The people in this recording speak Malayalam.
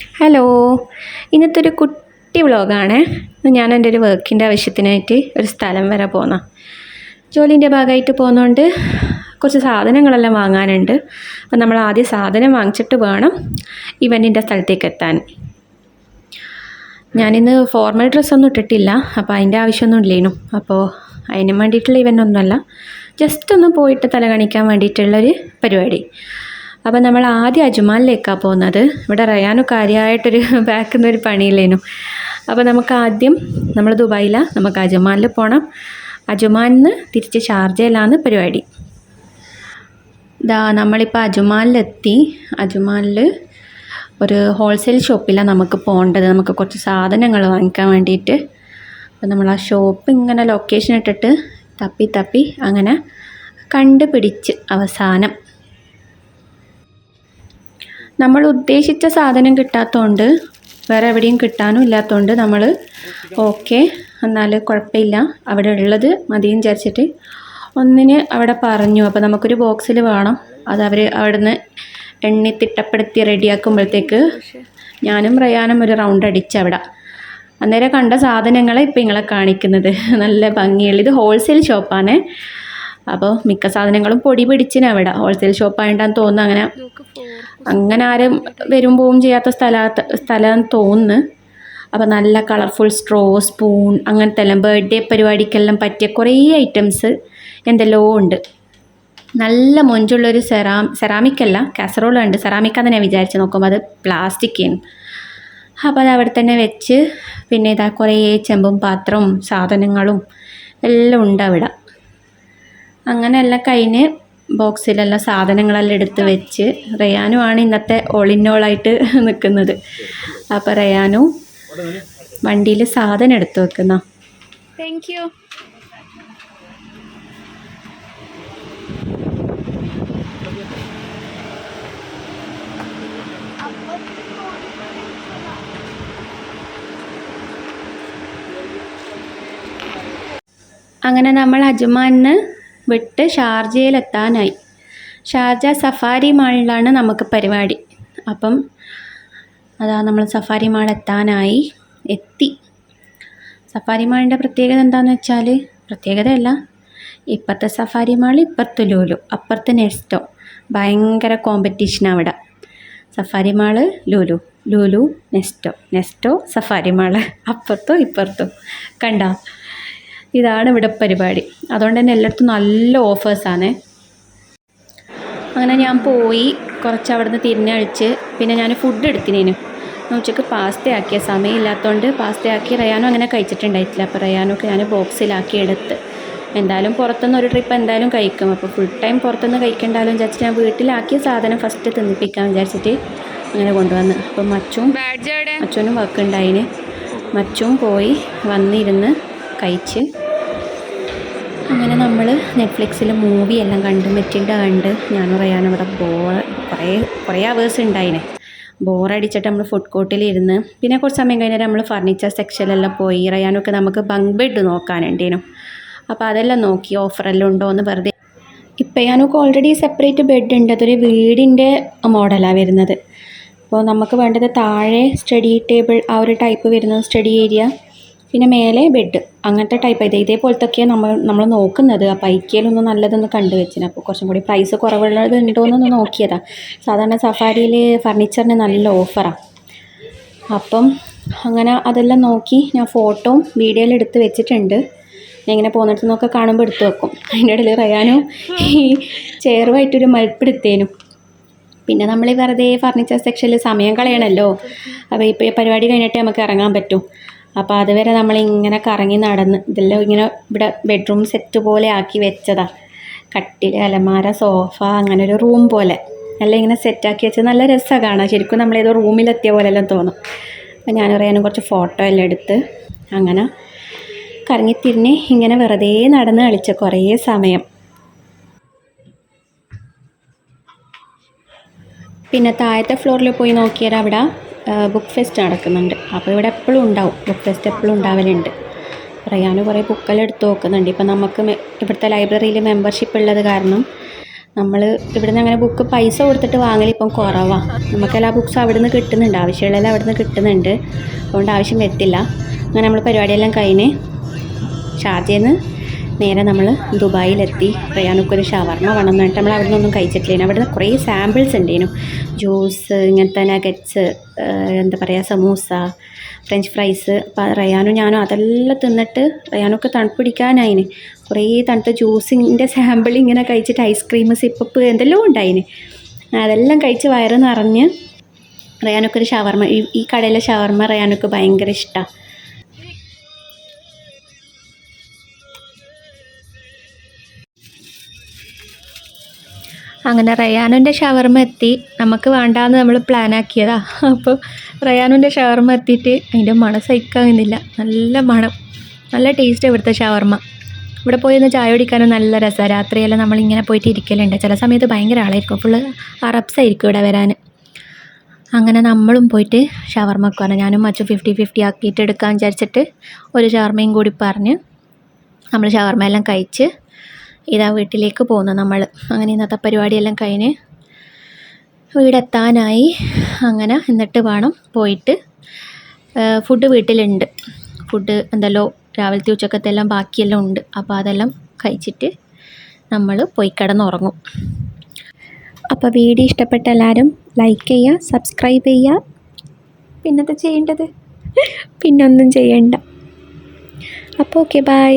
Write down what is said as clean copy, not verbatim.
ഹലോ, ഇന്നത്തെ ഒരു കുട്ടി വ്ളോഗാണ്. ഞാൻ എൻ്റെ ഒരു വർക്കിൻ്റെ ആവശ്യത്തിനായിട്ട് ഒരു സ്ഥലം വരെ പോന്ന ജോലിൻ്റെ ഭാഗമായിട്ട് പോകുന്നതുകൊണ്ട് കുറച്ച് സാധനങ്ങളെല്ലാം വാങ്ങാനുണ്ട്. അപ്പം നമ്മൾ ആദ്യം സാധനം വാങ്ങിച്ചിട്ട് വേണം ഇവൻറ്റിൻ്റെ സ്ഥലത്തേക്ക് എത്താൻ. ഞാനിന്ന് ഫോർമൽ ഡ്രസ്സൊന്നും ഇട്ടിട്ടില്ല, അപ്പോൾ അതിൻ്റെ ആവശ്യമൊന്നും ഇല്ലേനു. അപ്പോൾ അതിന് വേണ്ടിയിട്ടുള്ള ഇവൻ്റൊന്നുമല്ല, ജസ്റ്റ് ഒന്ന് പോയിട്ട് തല കാണിക്കാൻ വേണ്ടിയിട്ടുള്ളൊരു പരിപാടി. അപ്പോൾ നമ്മൾ ആദ്യം അജ്മാനിലേക്കാണ് പോകുന്നത്. ഇവിടെ റയാനു കാര്യമായിട്ടൊരു ബാക്കിൽ നിന്നൊരു പണിയില്ലേനു. അപ്പോൾ നമുക്ക് ആദ്യം നമ്മൾ ദുബായിലാണ്, നമുക്ക് അജ്മാനിൽ പോകണം. അജ്മാനിൽ നിന്ന് തിരിച്ച് ഷാർജയിലാണ് പരിപാടി. നമ്മളിപ്പോൾ അജ്മാനിലെത്തി. അജ്മാനിൽ ഒരു ഹോൾസെയിൽ ഷോപ്പിലാണ് നമുക്ക് പോകേണ്ടത്, നമുക്ക് കുറച്ച് സാധനങ്ങൾ വാങ്ങിക്കാൻ വേണ്ടിയിട്ട്. അപ്പോൾ നമ്മൾ ആ ഷോപ്പ് ഇങ്ങനെ ലൊക്കേഷൻ ഇട്ടിട്ട് തപ്പി അങ്ങനെ കണ്ടുപിടിച്ച് അവസാനം നമ്മൾ ഉദ്ദേശിച്ച സാധനം കിട്ടാത്തതുകൊണ്ട്, വേറെ എവിടെയും കിട്ടാനും ഇല്ലാത്തതുകൊണ്ട് നമ്മൾ ഓക്കെ എന്നാൽ കുഴപ്പമില്ല, അവിടെ ഉള്ളത് മതിയും വിചാരിച്ചിട്ട് ഒന്നിന് അവിടെ പറഞ്ഞു. അപ്പോൾ നമുക്കൊരു ബോക്സിൽ വേണം. അത് അവർ അവിടെ നിന്ന് എണ്ണി തിട്ടപ്പെടുത്തി റെഡിയാക്കുമ്പോഴത്തേക്ക് ഞാനും റയാനും ഒരു റൗണ്ട് അടിച്ചവിടെ. അന്നേരം കണ്ട സാധനങ്ങളെ ഇപ്പം നിങ്ങളെ കാണിക്കുന്നത്. നല്ല ഭംഗിയുള്ള, ഇത് ഹോൾസെയിൽ ഷോപ്പാണ്. അപ്പോൾ മിക്ക സാധനങ്ങളും പൊടി പിടിച്ചിന് അവിടെ. ഹോൾസെയിൽ ഷോപ്പായിട്ടാന്ന് തോന്നുന്നു. അങ്ങനെ ആരും വരും പോവും ചെയ്യാത്ത സ്ഥലം തോന്നുന്നു. അപ്പോൾ നല്ല കളർഫുൾ സ്ട്രോ, സ്പൂൺ, അങ്ങനത്തെ എല്ലാം ബർത്ത്ഡേ പരിപാടിക്കെല്ലാം പറ്റിയ കുറേ ഐറ്റംസ് എന്തെല്ലോ ഉണ്ട്. നല്ല മൊഞ്ചുള്ളൊരു സെറാമിക്കല്ല, കാസറോളുണ്ട്. സെറാമിക്കാന്ന് ഞാൻ വിചാരിച്ച് നോക്കുമ്പോൾ അത് പ്ലാസ്റ്റിക്കാണ്. അപ്പോൾ അത് അവിടെ തന്നെ വെച്ച്, പിന്നെ ഇതാ കുറേ ചെമ്പും പാത്രവും സാധനങ്ങളും എല്ലാം ഉണ്ട് അവിടെ. അങ്ങനെ എല്ലാം കഴിഞ്ഞ് ബോക്സിലെല്ലാം സാധനങ്ങളെല്ലാം എടുത്ത് വെച്ച് റയാനു ആണ് ഇന്നത്തെ ഓളിന്നോളായിട്ട് നിൽക്കുന്നത്. അപ്പോൾ റയാനു വണ്ടിയിൽ സാധനം എടുത്ത് വെക്കുന്ന. Thank you. അങ്ങനെ നമ്മൾ അജ്മാനിന്ന് വിട്ട് ഷാർജയിലെത്താനായി. ഷാർജ സഫാരി മാളിലാണ് നമുക്ക് പരിപാടി. അപ്പം അതാ നമ്മൾ സഫാരി മാൾ എത്തി. സഫാരി മാളിൻ്റെ പ്രത്യേകത എന്താണെന്ന് വെച്ചാൽ, പ്രത്യേകതയല്ല, ഇപ്പുറത്തെ സഫാരി മാൾ, ഇപ്പുറത്ത് ലുലു, അപ്പുറത്ത് നെസ്റ്റോ. ഭയങ്കര കോമ്പറ്റീഷനാണ് അവിടെ. സഫാരി മാൾ ലുലു നെസ്റ്റോ സഫാരി മാൾ, അപ്പുറത്തോ ഇപ്പുറത്തോ. കണ്ടോ, ഇതാണ് ഇവിടെ പരിപാടി. അതുകൊണ്ട് തന്നെ എല്ലായിടത്തും നല്ല ഓഫേഴ്സാണ്. അങ്ങനെ ഞാൻ പോയി കുറച്ച് അവിടെ നിന്ന് തിരിഞ്ഞഴിച്ച്, പിന്നെ ഞാൻ ഫുഡ് എടുത്തിനേനു. ഉച്ചയ്ക്ക് പാസ്ത ആക്കിയ സമയമില്ലാത്തതുകൊണ്ട് പാസ്ത ആക്കി റയാനും അങ്ങനെ കഴിച്ചിട്ടുണ്ടായിട്ടില്ല. അപ്പോൾ റയാനൊക്കെ ഞാൻ ബോക്സിലാക്കി എടുത്ത്. എന്തായാലും പുറത്തുനിന്ന് ഒരു ട്രിപ്പ് എന്തായാലും കഴിക്കും. അപ്പോൾ ഫുൾ ടൈം പുറത്തുനിന്ന് കഴിക്കണ്ടാലും വിചാരിച്ചിട്ട് ഞാൻ വീട്ടിലാക്കിയ സാധനം ഫസ്റ്റ് തിന്നിപ്പിക്കാൻ വിചാരിച്ചിട്ട് അങ്ങനെ കൊണ്ടുവന്ന്. അപ്പം മച്ചനും വർക്കുണ്ടായിന്. മച്ചും പോയി വന്നിരുന്ന് കഴിച്ച്. അങ്ങനെ നമ്മൾ നെറ്റ്ഫ്ലിക്സിൽ മൂവി എല്ലാം കണ്ട്, മെറ്റിൽഡ കണ്ട്. ഞാനും റയാനും ഇവിടെ കുറേ അവേഴ്സ് ഉണ്ടായിന്. ബോറടിച്ചിട്ട് നമ്മൾ ഫുഡ് കോർട്ടിലിരുന്ന്, പിന്നെ കുറച്ച് സമയം കഴിഞ്ഞാൽ നമ്മൾ ഫർണിച്ചർ സെക്ഷനിലെല്ലാം പോയി. റയാനൊക്കെ നമുക്ക് ബങ്ക് ബെഡ് നോക്കാനുണ്ടേനു. അപ്പോൾ അതെല്ലാം നോക്കി ഓഫറെല്ലാം ഉണ്ടോ എന്ന് വെറുതെ. ഇപ്പം ഞാനൊക്കെ ഓൾറെഡി സെപ്പറേറ്റ് ബെഡ് ഉണ്ട്. അതൊരു വീടിൻ്റെ മോഡലാണ് വരുന്നത്. അപ്പോൾ നമുക്ക് വേണ്ടത് താഴെ സ്റ്റഡി ടേബിൾ, ആ ഒരു ടൈപ്പ് വരുന്നത് സ്റ്റഡി ഏരിയ, പിന്നെ മേലെ ബെഡ്, അങ്ങനത്തെ ടൈപ്പ്. ഇതേപോലത്തൊക്കെയാണ് നമ്മൾ നോക്കുന്നത്. അപ്പോൾ ഐക്യയിലൊന്നും നല്ലതൊന്ന് കണ്ടു വെച്ചിന്. അപ്പോൾ കുറച്ചും കൂടി പ്രൈസ് കുറവുള്ളത് ഉണ്ടോയെന്നൊന്ന് നോക്കിയതാണ്. സാധാരണ സഫാരിയിൽ ഫർണിച്ചറിന് നല്ല ഓഫറാണ്. അപ്പം അങ്ങനെ അതെല്ലാം നോക്കി ഞാൻ ഫോട്ടോയും വീഡിയോയിലും എടുത്ത് വെച്ചിട്ടുണ്ട്. ഞാൻ ഇങ്ങനെ പോകുന്നിടത്ത് നിന്നൊക്കെ കാണുമ്പോൾ എടുത്ത് വെക്കും. അതിൻ്റെ ഇടയിൽ റയാനും ഈ ചെയറുമായിട്ടൊരു മൽപ്പെടുത്തേനും. പിന്നെ നമ്മൾ വെറുതെ ഫർണിച്ചർ സെക്ഷനിൽ സമയം കളയണമല്ലോ. അപ്പോൾ ഇപ്പോൾ ഈ പരിപാടി കഴിഞ്ഞിട്ട് നമുക്ക് ഇറങ്ങാൻ പറ്റും. അപ്പോൾ അതുവരെ നമ്മളിങ്ങനെ കറങ്ങി നടന്ന് ഇതെല്ലാം ഇങ്ങനെ ഇവിടെ ബെഡ്റൂം സെറ്റ് പോലെ ആക്കി വെച്ചതാണ്. കട്ടിൽ, അലമാര, സോഫ, അങ്ങനെ ഒരു റൂം പോലെ എല്ലാം ഇങ്ങനെ സെറ്റാക്കി വെച്ചത്. നല്ല രസമാണ് കാണാൻ. ശരിക്കും നമ്മളേതോ റൂമിലെത്തിയ പോലെല്ലാം തോന്നും. അപ്പോൾ ഞാൻ പറയാനും കുറച്ച് ഫോട്ടോ എല്ലാം എടുത്ത് അങ്ങനെ കറങ്ങിത്തിരിഞ്ഞ് ഇങ്ങനെ വെറുതെ നടന്ന് കളിച്ച കുറേ സമയം. പിന്നെ താഴത്തെ ഫ്ലോറിൽ പോയി നോക്കിയാൽ അവിടെ ബുക്ക് ഫെസ്റ്റ് നടക്കുന്നുണ്ട്. അപ്പോൾ ഇവിടെ എപ്പോഴും ഉണ്ടാവും, ബുക്ക് ഫെസ്റ്റ് എപ്പോഴും ഉണ്ടാവലുണ്ട്. റയാനും കുറേ ബുക്കെല്ലാം എടുത്ത് നോക്കുന്നുണ്ട്. ഇപ്പം നമുക്ക് ഇവിടുത്തെ ലൈബ്രറിയിൽ മെമ്പർഷിപ്പ് ഉള്ളത് കാരണം നമ്മൾ ഇവിടുന്ന് അങ്ങനെ ബുക്ക് പൈസ കൊടുത്തിട്ട് വാങ്ങലിപ്പം കുറവാണ്. നമുക്കെല്ലാ ബുക്സും അവിടെ നിന്ന് കിട്ടുന്നുണ്ട്, ആവശ്യമുള്ളതെല്ലാം അവിടെ നിന്ന് കിട്ടുന്നുണ്ട്. അതുകൊണ്ട് ആവശ്യം വരത്തില്ല. അങ്ങനെ നമ്മൾ പരിപാടിയെല്ലാം കഴിഞ്ഞ് ഷാർജയിൽ നിന്ന് നേരെ നമ്മൾ ദുബായിലെത്തി. റയാനൊക്കെ ഷവർമ്മ വേണം എന്ന് പറഞ്ഞിട്ട് നമ്മൾ അവിടെ നിന്നൊന്നും കഴിച്ചിട്ടില്ല. അവിടെ നിന്ന് കുറേ സാമ്പിൾസ് ഉണ്ടേനു, ജ്യൂസ്, ഇങ്ങനത്തെ നഗറ്റ്സ്, എന്താ പറയുക, സമൂസ, ഫ്രഞ്ച് ഫ്രൈസ്. അപ്പോൾ റയാനും ഞാനും അതെല്ലാം തിന്നിട്ട് റയാനൊക്കെ തണുപ്പ് പിടിക്കാനായിന്. കുറേ തണുത്ത ജ്യൂസിൻ്റെ സാമ്പിൾ ഇങ്ങനെ കഴിച്ചിട്ട് ഐസ്ക്രീം, സിപ്പപ്പ് എന്തെല്ലാം ഉണ്ടായിന്. അതെല്ലാം കഴിച്ച് വയറ് നിറഞ്ഞ് റയാനൊക്കെ ഒരു ഷവർമ്മ, ഈ കടയിലെ ഷവർമ്മ റയാനൊക്കെ ഭയങ്കര ഇഷ്ടമാണ്. അങ്ങനെ റയാനുൻ്റെ ഷവർമ്മ എത്തി. നമുക്ക് വേണ്ടാന്ന് നമ്മൾ പ്ലാനാക്കിയതാണ്. അപ്പോൾ റയാനുൻ്റെ ഷവർമ്മ എത്തിയിട്ട് അതിൻ്റെ മണം സഹിക്കാനില്ല. നല്ല മണം, നല്ല ടേസ്റ്റ് ഇവിടുത്തെ ഷവർമ്മ. ഇവിടെ പോയി ഒന്ന് ചായ കുടിക്കാനും നല്ല രസമാണ്. രാത്രിയെല്ലാം നമ്മളിങ്ങനെ പോയിട്ട് ഇരിക്കലുണ്ട്. ചില സമയത്ത് ഭയങ്കര ആളായിരിക്കും, ഫുള്ള് അറബ്സ് ആയിരിക്കും ഇവിടെ വരാൻ. അങ്ങനെ നമ്മളും പോയിട്ട് ഷവർമ്മ വെക്കുവാണ്. ഞാനും മച്ചും 50-50 ആക്കിയിട്ട് എടുക്കാൻ വിചാരിച്ചിട്ട് ഒരു ഷവർമ്മയും കൂടി പറഞ്ഞ് നമ്മൾ ഷവർമ്മ എല്ലാം കഴിച്ച് ഇതാ വീട്ടിലേക്ക് പോകുന്നു നമ്മൾ. അങ്ങനെ ഇന്നത്തെ പരിപാടിയെല്ലാം കഴിഞ്ഞ് വീടെത്താനായി. അങ്ങനെ എന്നിട്ട് വേണം പോയിട്ട് ഫുഡ് വീട്ടിലുണ്ട്. ഫുഡ് എന്തെല്ലോ രാവിലത്തെ ഉച്ചക്കത്തെ എല്ലാം ബാക്കിയെല്ലാം ഉണ്ട്. അപ്പോൾ അതെല്ലാം കഴിച്ചിട്ട് നമ്മൾ പോയി കിടന്നുറങ്ങും. അപ്പോൾ വീഡിയോ ഇഷ്ടപ്പെട്ട എല്ലാവരും ലൈക്ക് ചെയ്യുക, സബ്സ്ക്രൈബ് ചെയ്യുക. പിന്നെന്താ ചെയ്യേണ്ടത്? പിന്നൊന്നും ചെയ്യണ്ട. അപ്പോൾ ഓക്കെ, ബൈ.